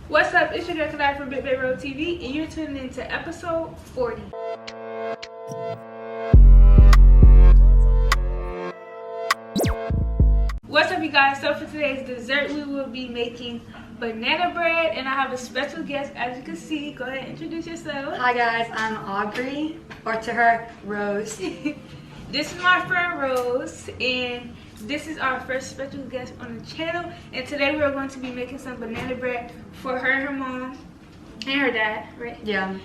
What's up? It's your girl Kadai from BIGBAKEROLL TV, and you're tuning in to episode 40. What's up, you guys? So for today's dessert, we will be making banana bread, and I have a special guest, as you can see. Go ahead and introduce yourself. Hi guys, I'm Aubri, or to her, Rose. This is my friend Rose, and this is our first special guest on the channel. And today we are going to be making some banana bread for her, her mom, and her dad, right? Yeah.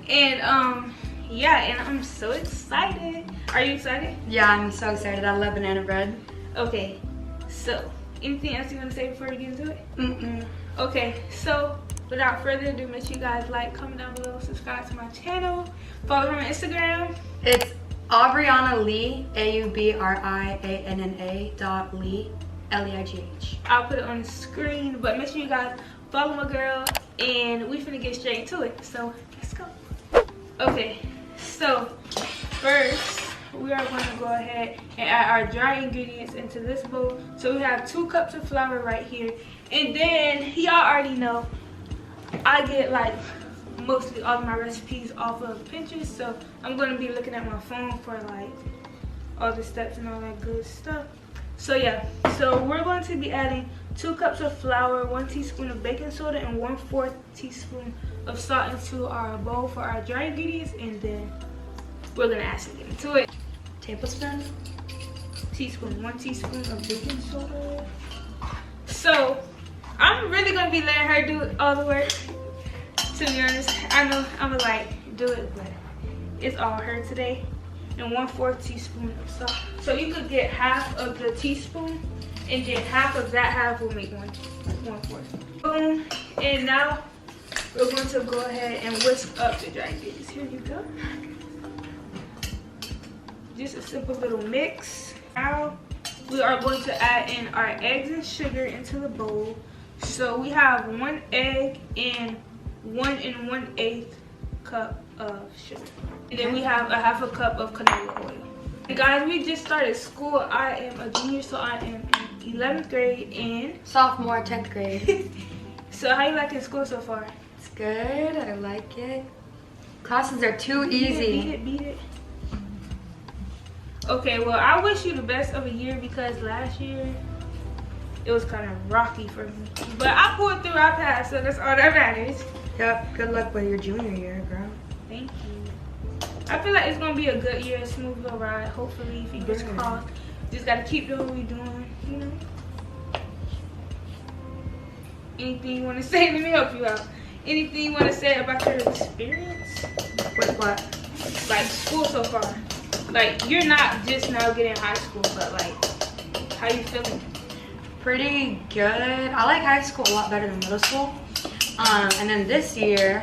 And yeah, and I'm so excited. Are you excited? Yeah, I'm so excited. I love banana bread. Okay, so anything else you want to say before we get into it? Mm-mm. Okay, so without further ado, make sure you guys like, comment down below, subscribe to my channel, follow me on Instagram. It's Aubrianna Lee, AUBRIANNA Lee, LEIGH. I'll put it on the screen, but make sure you guys follow my girl, and we finna get straight to it. So let's go. Okay, so first we are going to go ahead and add our dry ingredients into this bowl. So we have 2 cups of flour right here, and then y'all already know I get like mostly all of my recipes off of Pinterest, so I'm going to be looking at my phone for like all the steps and all that good stuff. So yeah, so we're going to be adding 2 cups of flour, 1 teaspoon of baking soda, and 1/4 teaspoon of salt into our bowl for our dry ingredients, and then we're going to actually get into it. Tablespoon? Teaspoon, 1 teaspoon of baking soda. So I'm really going to be letting her do all the work. To be honest, I know I'm gonna like do it, but it's all her today. And 1/4 teaspoon of salt. So you could get half of the teaspoon, and then half of that half will make 1/4. Boom. And now we're going to go ahead and whisk up the dry ingredients. Here you go. Just a simple little mix. Now we are going to add in our eggs and sugar into the bowl. So we have 1 egg and 1 1/8 cup of sugar, and then we have a half a cup of canola oil. And guys, we just started school. I am a junior, so I am in 11th grade and Sophomore, 10th grade. So how you liking school so far? It's good, I like it. Classes are too easy. Beat it. Okay, well, I wish you the best of a year, because last year it was kind of rocky for me. But I pulled through, I passed, so that's all that matters. Yep, good luck with your junior year, girl. Thank you. I feel like it's gonna be a good year, a smooth little ride. Hopefully, fingers crossed. Just gotta keep doing what we're doing, you know. Anything you wanna say? Let me help you out. Anything you wanna say about your experience? With what? Like school so far. Like, you're not just now getting high school, but like, how you feeling? Pretty good. I like high school a lot better than middle school. And then this year,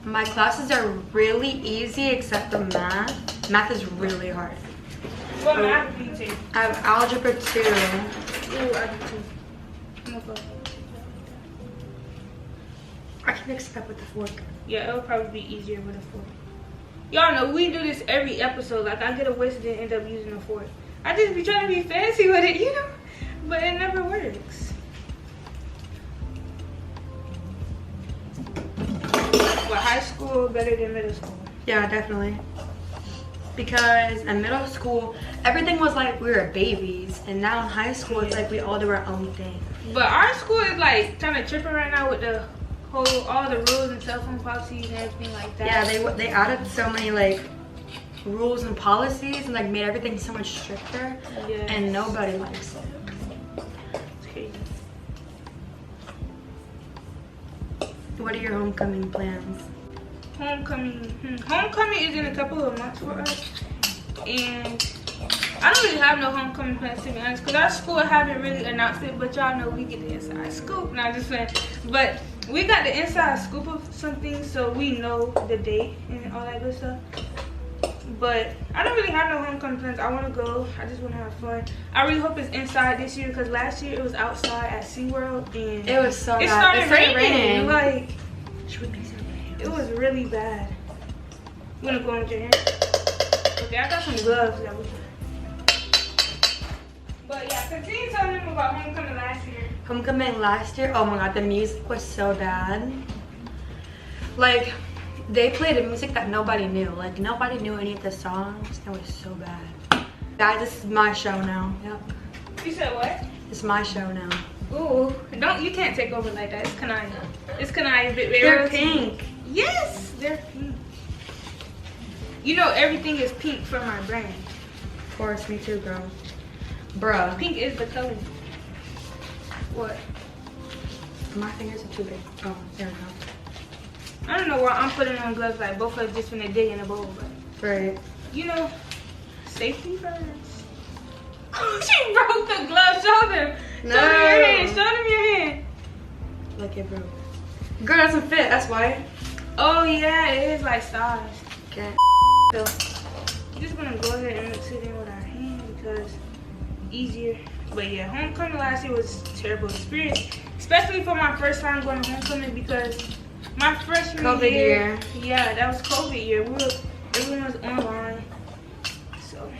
my classes are really easy except for math. Math is really hard. What math do you take? I have algebra 2. Ooh, I do too. I'm gonna go. I can mix it up with the fork. Yeah, it'll probably be easier with a fork. Y'all know we do this every episode. Like, I get a whisk and end up using a fork. I just be trying to be fancy with it, you know? But it never works. But high school better than middle school. Yeah, definitely. Because in middle school, everything was like we were babies. And now in high school, it's like we all do our own thing. But our school is like kind of tripping right now with the whole, all the rules and cell phone policies and everything like that. Yeah, they added so many like rules and policies and like made everything so much stricter. Yes. And nobody likes it. What are your homecoming plans? Homecoming is in a couple of months for us, and I don't really have no homecoming plans, to be honest, because our school haven't really announced it, but y'all know we get the inside scoop. Not just saying, but we got the inside scoop of something, so we know the date and all that good stuff. But I don't really have no homecoming plans. I want to go. I just want to have fun. I really hope it's inside this year, because last year it was outside at SeaWorld, and it was so bad. It started raining. Like, it was really bad. You want to go on with your hand? Okay, I got some gloves that we can. But yeah, continue telling them about homecoming last year. Homecoming last year, oh my god, the music was so bad. Like, they played a music that nobody knew. Like, nobody knew any of the songs. It was so bad. Guys, this is my show now. Yep. You said what? It's my show now. Ooh, you can't take over like that. It's Kanaya. It's Kanaya. They're pink. Yes, they're pink. You know everything is pink for my brand. Of course, me too, girl. Bruh. Pink is the color. What? My fingers are too big. Oh, there we go. I don't know why I'm putting on gloves like both of us just when they dig in the bowl, but Right. you know, safety first. She broke the glove. Show them. No. Show them your hand. Show them your hand. Look, it broke. Girl, that doesn't fit. That's why. Oh yeah, it is like size. Okay. So, we're just gonna go ahead and mix it in with our hand because easier. But yeah, homecoming last year was a terrible experience, especially for my first time going to homecoming because my freshman COVID year. Yeah, that was COVID year. Everyone was online. So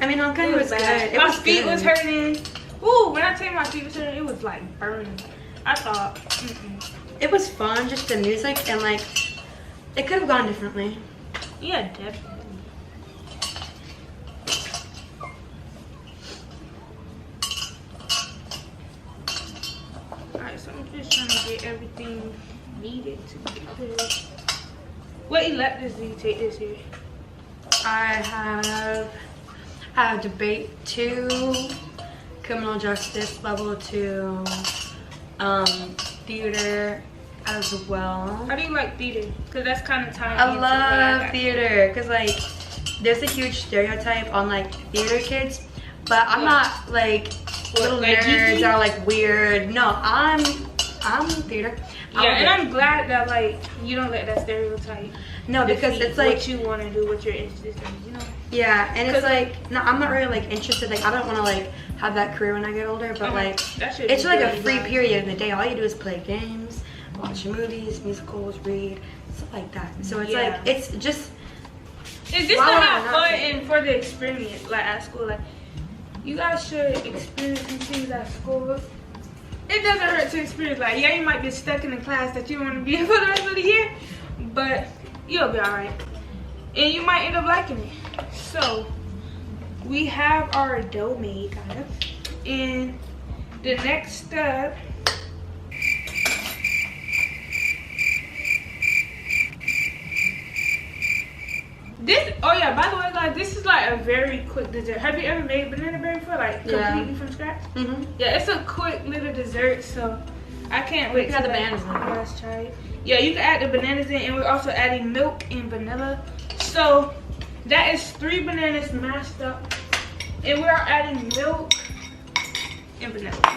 I mean, homecoming was bad. good. My feet was hurting. Ooh, when I tell you my feet was hurting, it was like burning. I thought, It was fun, just the music, and like, it could have gone differently. yeah, definitely. Alright, so I'm just trying to get everything needed to get this. What electives do you take this year? I have debate 2, criminal justice level 2, theater as well. How do you like theater? Because that's kind of tied I into what I love got. theater because like there's a huge stereotype on like theater kids, but I'm not like little like nerds geeky? that are like weird. No, I'm theater. Yeah, and I'm glad that like you don't let that stereotype. No, because defeat it's like what you want to do, what you're interested in, you know. yeah, and it's like no, I'm not really like interested. Like I don't want to like have that career when I get older, but like That should it's be like a good, free guys. period in the day. All you do is play games, watch movies, musicals, read, stuff like that. So it's Yeah. like it's just It's just Why to would I have not fun take and for the experience, like at school. Like you guys should experience these things at school. It doesn't hurt to experience. Like yeah, you might be stuck in a class that you don't want to be in for the rest of the year, but you'll be alright, and you might end up liking it. So we have our dough made, kind of, and the next step. This, oh yeah, by the way, guys, this is like a very quick dessert. Have you ever made banana bread before, like completely from scratch? Yeah, it's a quick little dessert, so I can't wait You can to add the let bananas in. you guys try it. Yeah, you can add the bananas in, and we're also adding milk and vanilla. So that is 3 bananas mashed up, and we are adding milk and vanilla.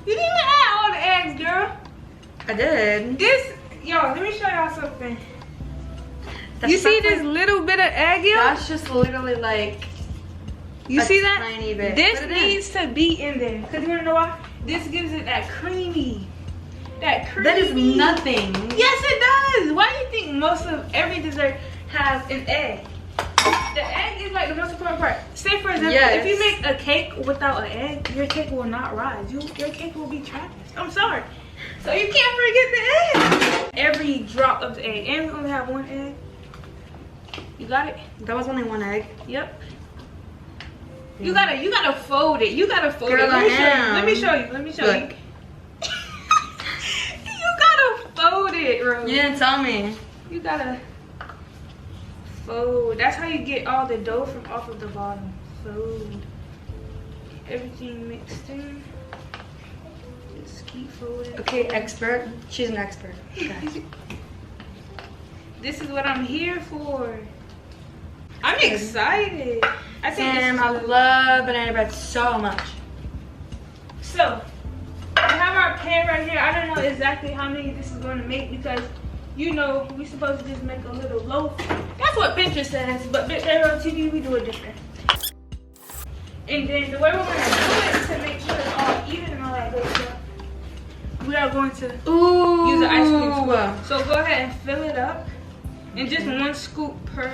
You didn't even add all the eggs, girl. I did. This, yo, let me show y'all something. That's You see not this like- little bit of egg yolk? That's just literally like You a see that? tiny bit. This Put it in. needs to be in there. Because you want to know why? This gives it that creamy. That creamy. That is nothing. Yes, it does. Why do you think most of every dessert has an egg? The egg is like the most important part. Say for example, Yes. if you make a cake without an egg, your cake will not rise. Your cake will be trash. I'm sorry. So you can't forget the egg. Every drop of the egg. And we only have 1 egg. You got it? That was only 1 egg. Yep. You gotta fold it. You gotta fold Girl, it. Let me show you. I am. Let me show you. Let me show Look. you. You gotta fold it, Rose. You didn't tell me. You gotta fold. That's how you get all the dough from off of the bottom. Fold. Everything mixed in. Just keep folding. Okay, expert. She's an expert. Okay. This is what I'm here for. I'm excited. I think Sam, this I is love banana bread so much. So we have our pan right here. I don't know exactly how many this is going to make because you know we're supposed to just make a little loaf. That's what Pinterest says, but BIGBAKEROLL TV, we do it different. And then the way we're going to do it is to make sure it's all even and all that good stuff. We are going to use an ice cream scoop. So go ahead and fill it up. And just 1 scoop per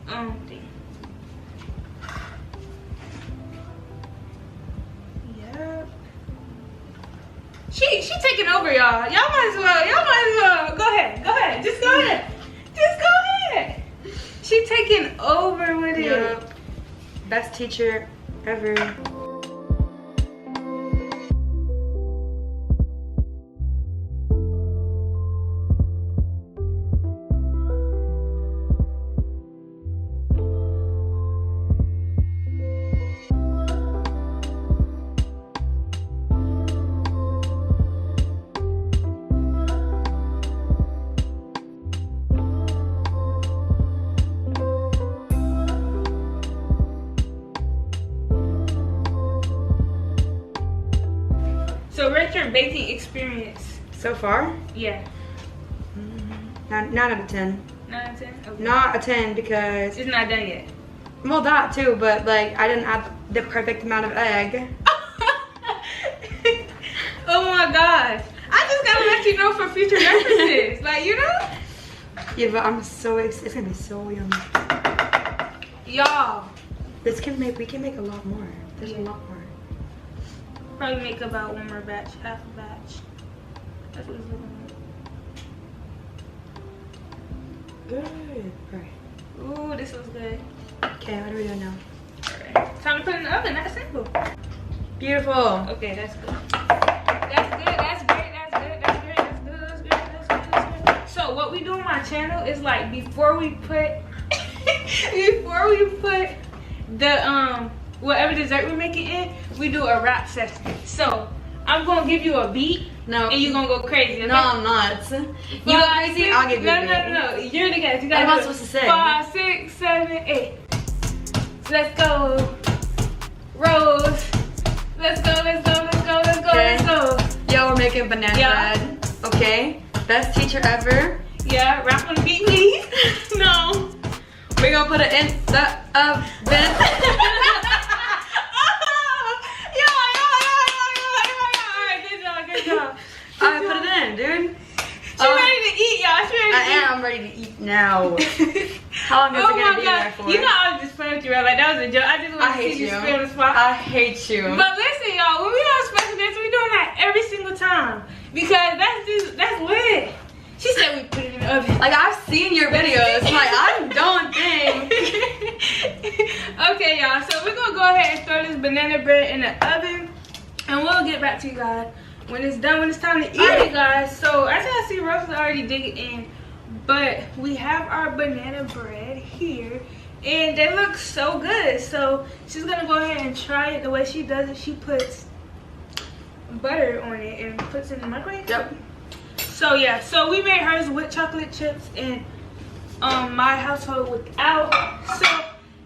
thing. Yep. She taking over, y'all. Y'all might as well. Go ahead. Just go ahead. She taking over with it. Yep. Best teacher ever. So rate your baking experience. So far? Yeah. 9 out of 10. 9 out of 10? Okay. Not a 10 because It's not done yet. well, that too, but like I didn't add the perfect amount of egg. Oh my gosh. I just gotta let you know for future references. Like, you know? Yeah, but I'm so excited. It's gonna be so yummy. Y'all. We can make a lot more. There's a lot more. Probably make about 1 more batch, half a batch. That's what it's looking like. Good. Alright. Ooh, this looks good. Okay, what are we doing now? Alright. Time to put it in the oven, that's simple. Beautiful. Okay, that's good. That's good. So what we do on my channel is like before we put the whatever dessert we're making in, we do a rap session. So I'm gonna give you a beat. No. And you're gonna go crazy. Okay? No, I'm not. You go crazy, I'll give you a beat. No. You're the guest. You What am I gotta supposed to say? 5, 6, 7, 8. Let's go, Rose. Let's go. Yo, we're making banana Yeah. bread. Okay. Best teacher ever. Yeah, rap on the beat, please. No. We're gonna put it in the oven. Good job. I put it in, dude. She ready to eat, y'all. She ready to eat. I'm ready to eat now. How long is it gonna be there for? You know I was just playing with you, right? Like that was a joke. I just want to see you spin the spot. I hate you. But listen, y'all, when we have special guests, we doing that every single time because that's lit. She said we put it in the oven. Like I've seen your videos. Like I don't think. Okay, y'all. So we're gonna go ahead and throw this banana bread in the oven, and we'll get back to you guys when it's done. When it's time to eat it, guys. So as I see, Rose is already digging in, but we have our banana bread here, and they look so good. So she's gonna go ahead and try it the way she does it. She puts butter on it and puts it in the microwave. Yep. So yeah, so we made hers with chocolate chips and my household without. So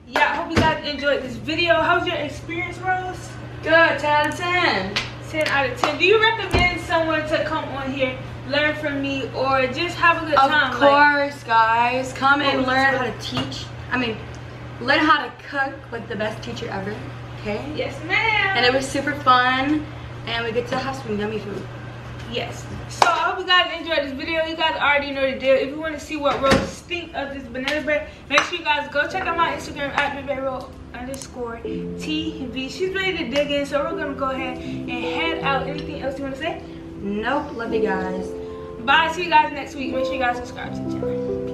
yeah, I hope you guys enjoyed this video. How's your experience, Rose? Good. 10 out of 10. 10 out of 10. Do you recommend someone to come on here, learn from me, or just have a good time? Of course, guys. Come and learn how to teach. Learn how to cook with the best teacher ever. Okay? Yes, ma'am. And it was super fun, and we get to have some yummy food. Yes. So I hope you guys enjoyed this video. You guys already know the deal. If you want to see what Rose think of this banana bread, make sure you guys go check out my Instagram at BIGBAKEROLL_TV. She's ready to dig in, so we're gonna go ahead and head out. Anything else you want to say? Nope. Love you guys. Bye. See you guys next week. Make sure you guys subscribe to the channel.